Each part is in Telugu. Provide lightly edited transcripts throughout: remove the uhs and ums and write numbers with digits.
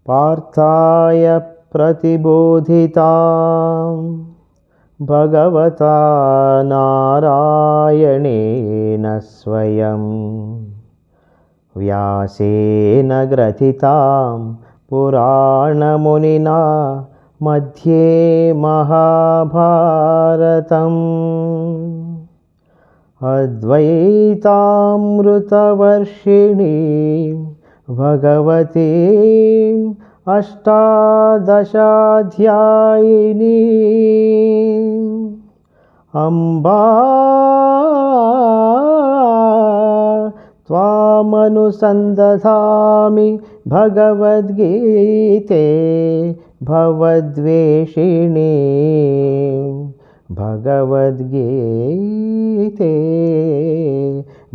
पार्थाय प्रतिबोधितां भगवता नारायणेन स्वयं व्यासेन ग्रथितां पुराणमुनिना मध्ये महाभारतम् अद्वैतामृतवर्षिणीं भगवतीम् अष्टादशाध्यायिनीम् अम्बा त्वामनुसन्दधामि भगवद्गीते भवद्वेषिणी भगवद्गीते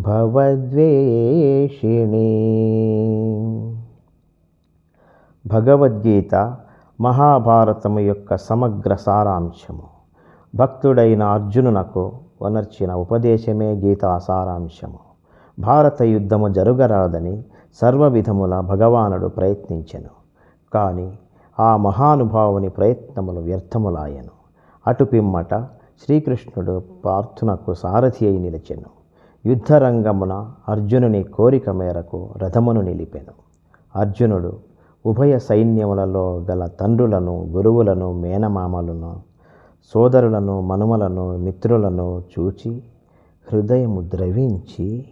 भवद्वेषिणी। భగవద్గీత మహాభారతము యొక్క సమగ్ర సారాంశము. భక్తుడైన అర్జునునకు వనర్చిన ఉపదేశమే గీతా సారాంశము. భారత యుద్ధము జరుగరాదని సర్వవిధముల భగవానుడు ప్రయత్నించెను. కానీ ఆ మహానుభావుని ప్రయత్నములు వ్యర్థములాయెను. అటు పిమ్మట శ్రీకృష్ణుడు పార్థునకు సారథి అయి నిలిచెను. యుద్ధరంగమున అర్జునుని కోరిక మేరకు రథమును నిలిపెను. అర్జునుడు ఉభయ సైన్యములలో గల తండ్రులను, గురువులను, మేనమామలను, సోదరులను, మనుమలను, మిత్రులను చూచి హృదయము ద్రవించి